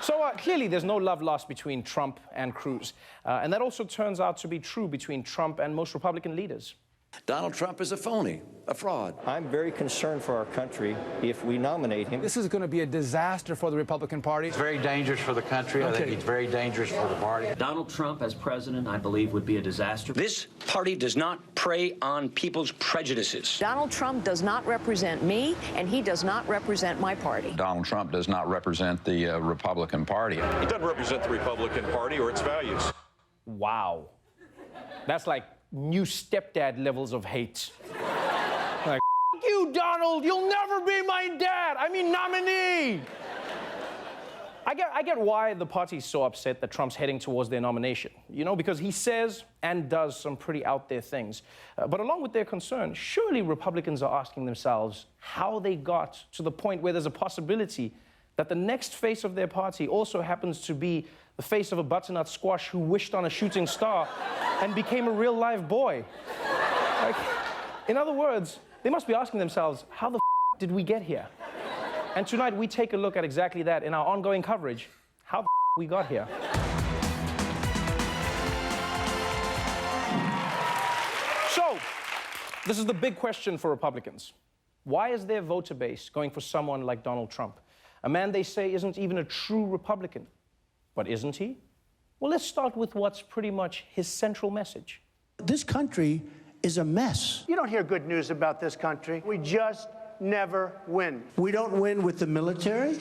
So clearly there's no love lost between Trump and Cruz. And that also turns out to be true between Trump and most Republican leaders. Donald Trump is a phony, a fraud. I'm very concerned for our country if we nominate him. This is going to be a disaster for the Republican Party. It's very dangerous for the country. I think it's very dangerous for the party. Donald Trump as president, I believe, would be a disaster. This party does not prey on people's prejudices. Donald Trump does not represent me, and he does not represent my party. Donald Trump does not represent the Republican Party. He doesn't represent the Republican Party or its values. Wow. That's like new stepdad levels of hate. Like, F you, Donald, you'll never be my dad. I mean, nominee. I get why the party's so upset that Trump's heading towards their nomination. You know, because he says and does some pretty out there things. But along with their concern, surely Republicans are asking themselves how they got to the point where there's a possibility that the next face of their party also happens to be the face of a butternut squash who wished on a shooting star and became a real live boy. Like, in other words, they must be asking themselves, how the f did we get here? And tonight we take a look at exactly that in our ongoing coverage, how the f we got here. So, this is the big question for Republicans. Why is their voter base going for someone like Donald Trump? A man they say isn't even a true Republican. But isn't he? Well, let's start with what's pretty much his central message. This country is a mess. You don't hear good news about this country. We just never win. We don't win with the military.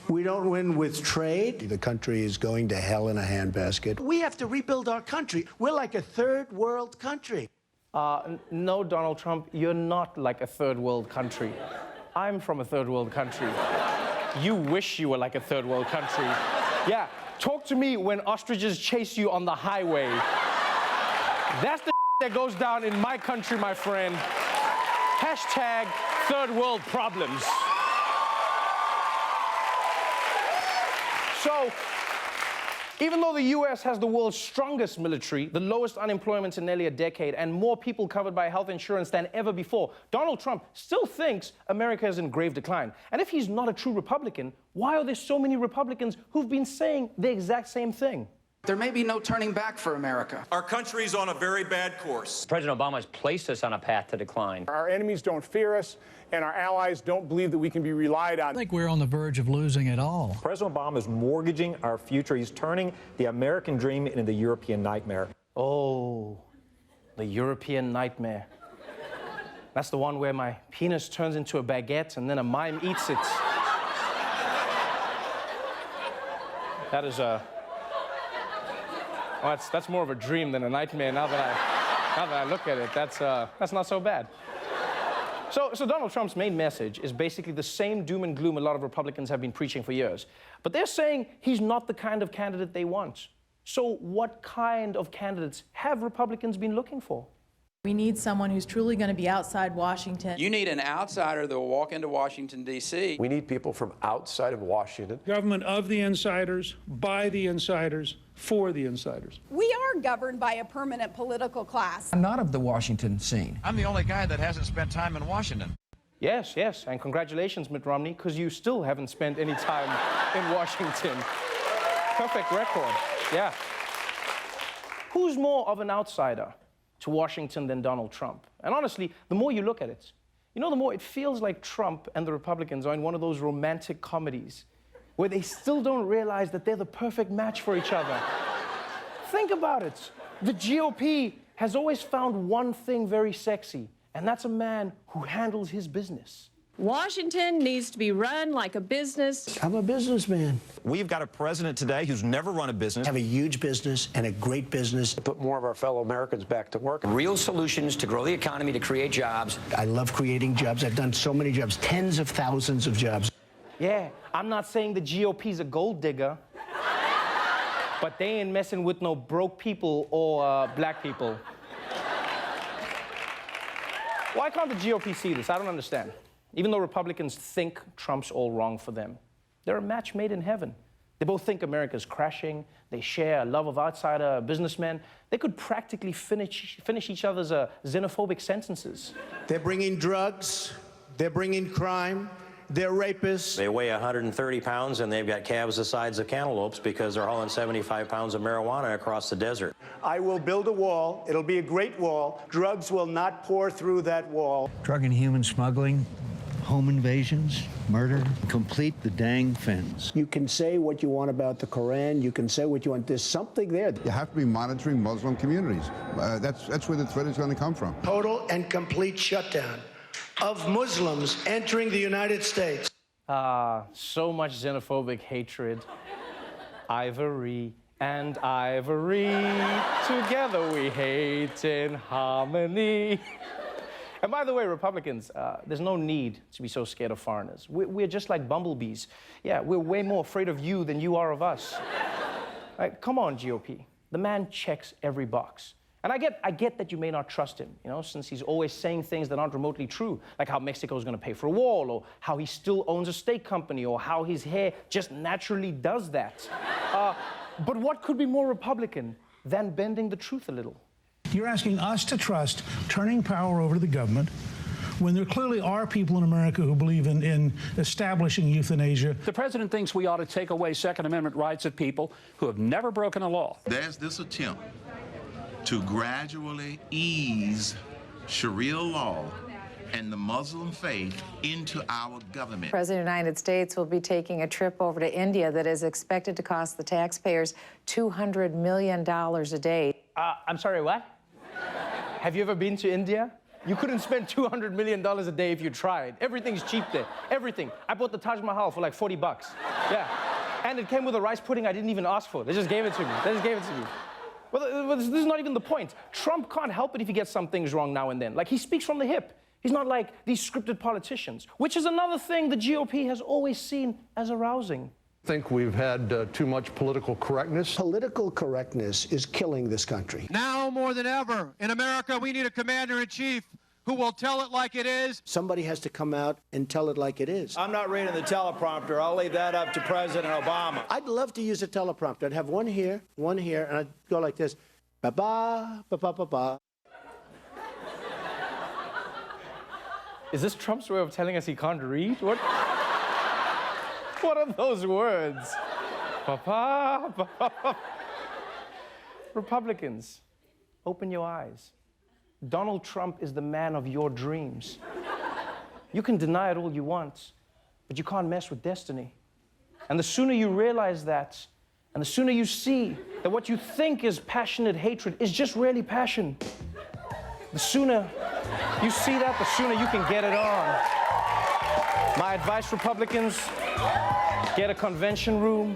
We don't win with trade. The country is going to hell in a handbasket. We have to rebuild our country. We're like a third world country. No, Donald Trump, you're not like a third world country. I'm from a third world country. You wish you were like a third world country. Yeah, talk to me when ostriches chase you on the highway. That's the that goes down in my country, my friend. Hashtag third world problems. So, even though the US has the world's strongest military, the lowest unemployment in nearly a decade, and more people covered by health insurance than ever before, Donald Trump still thinks America is in grave decline. And if he's not a true Republican, why are there so many Republicans who've been saying the exact same thing? There may be no turning back for America. Our country's on a very bad course. President Obama has placed us on a path to decline. Our enemies don't fear us, and our allies don't believe that we can be relied on. I think we're on the verge of losing it all. President Obama is mortgaging our future. He's turning the American dream into the European nightmare. Oh, the European nightmare. That's the one where my penis turns into a baguette and then a mime eats it. That is a... Well, that's more of a dream than a nightmare now that I look at it. That's not so bad. So Donald Trump's main message is basically the same doom and gloom a lot of Republicans have been preaching for years. But they're saying he's not the kind of candidate they want. So what kind of candidates have Republicans been looking for? We need someone who's truly going to be outside Washington. You need an outsider that will walk into Washington, D.C. We need people from outside of Washington. Government of the insiders, by the insiders, for the insiders. We are governed by a permanent political class. I'm not of the Washington scene. I'm the only guy that hasn't spent time in Washington. Yes, and congratulations, Mitt Romney, because you still haven't spent any time in Washington. Perfect record, yeah. Who's more of an outsider to Washington than Donald Trump? And honestly, the more you look at it, you know, the more it feels like Trump and the Republicans are in one of those romantic comedies where they still don't realize that they're the perfect match for each other. Think about it. The GOP has always found one thing very sexy, and that's a man who handles his business. Washington needs to be run like a business. I'm a businessman. We've got a president today who's never run a business. I have a huge business and a great business. To put more of our fellow Americans back to work. Real solutions to grow the economy, to create jobs. I love creating jobs. I've done so many jobs, tens of thousands of jobs. Yeah, I'm not saying the GOP's a gold digger, but they ain't messing with no broke people or black people. Why can't the GOP see this? I don't understand. Even though Republicans think Trump's all wrong for them, they're a match made in heaven. They both think America's crashing. They share a love of outsider businessmen. They could practically finish each other's xenophobic sentences. They're bringing drugs. They're bringing crime. they're rapists. They weigh 130 pounds, and they've got calves the size of cantaloupes because they're hauling 75 pounds of marijuana across the desert. I will build a wall. It'll be a great wall. Drugs will not pour through that wall. Drug and human smuggling, home invasions, murder, complete the dang fence. You can say what you want about the Koran. You can say what you want. There's something there. You have to be monitoring Muslim communities. That's where the threat is going to come from. Total and complete shutdown of Muslims entering the United States. So much xenophobic hatred. Ivory and ivory, together we hate in harmony. And by the way, Republicans, there's no need to be so scared of foreigners. We're just like bumblebees. Yeah, we're way more afraid of you than you are of us. Right, come on, GOP. The man checks every box. And I get that you may not trust him, you know, since he's always saying things that aren't remotely true, like how Mexico's going to pay for a wall, or how he still owns a steak company, or how his hair just naturally does that. But what could be more Republican than bending the truth a little? You're asking us to trust turning power over to the government when there clearly are people in America who believe in establishing euthanasia. The president thinks we ought to take away Second Amendment rights of people who have never broken a law. There's this attempt to gradually ease Sharia law and the Muslim faith into our government. The President of the United States will be taking a trip over to India that is expected to cost the taxpayers $200 million a day. I'm sorry, what? Have you ever been to India? You couldn't spend $200 million a day if you tried. Everything's cheap there. Everything. I bought the Taj Mahal for like 40 bucks. Yeah. And it came with a rice pudding I didn't even ask for. They just gave it to me. They just gave it to me. Well, this is not even the point. Trump can't help it if he gets some things wrong now and then. Like, he speaks from the hip. He's not like these scripted politicians, which is another thing the GOP has always seen as arousing. I think we've had too much political correctness. Political correctness is killing this country. Now more than ever, in America, we need a commander-in-chief who will tell it like it is. Somebody has to come out and tell it like it is. I'm not reading the teleprompter. I'll leave that up to President Obama. I'd love to use a teleprompter. I'd have one here, and I'd go like this. Ba-ba, ba-ba-ba-ba. Is this Trump's way of telling us he can't read? What? What are those words? Papa, papa. Republicans, open your eyes. Donald Trump is the man of your dreams. You can deny it all you want, but you can't mess with destiny. And the sooner you realize that, and the sooner you see that what you think is passionate hatred is just really passion, the sooner you see that, the sooner you can get it on. My advice, Republicans, get a convention room,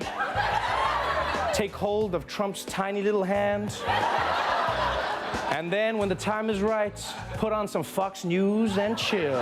take hold of Trump's tiny little hand, and then when the time is right, put on some Fox News and chill.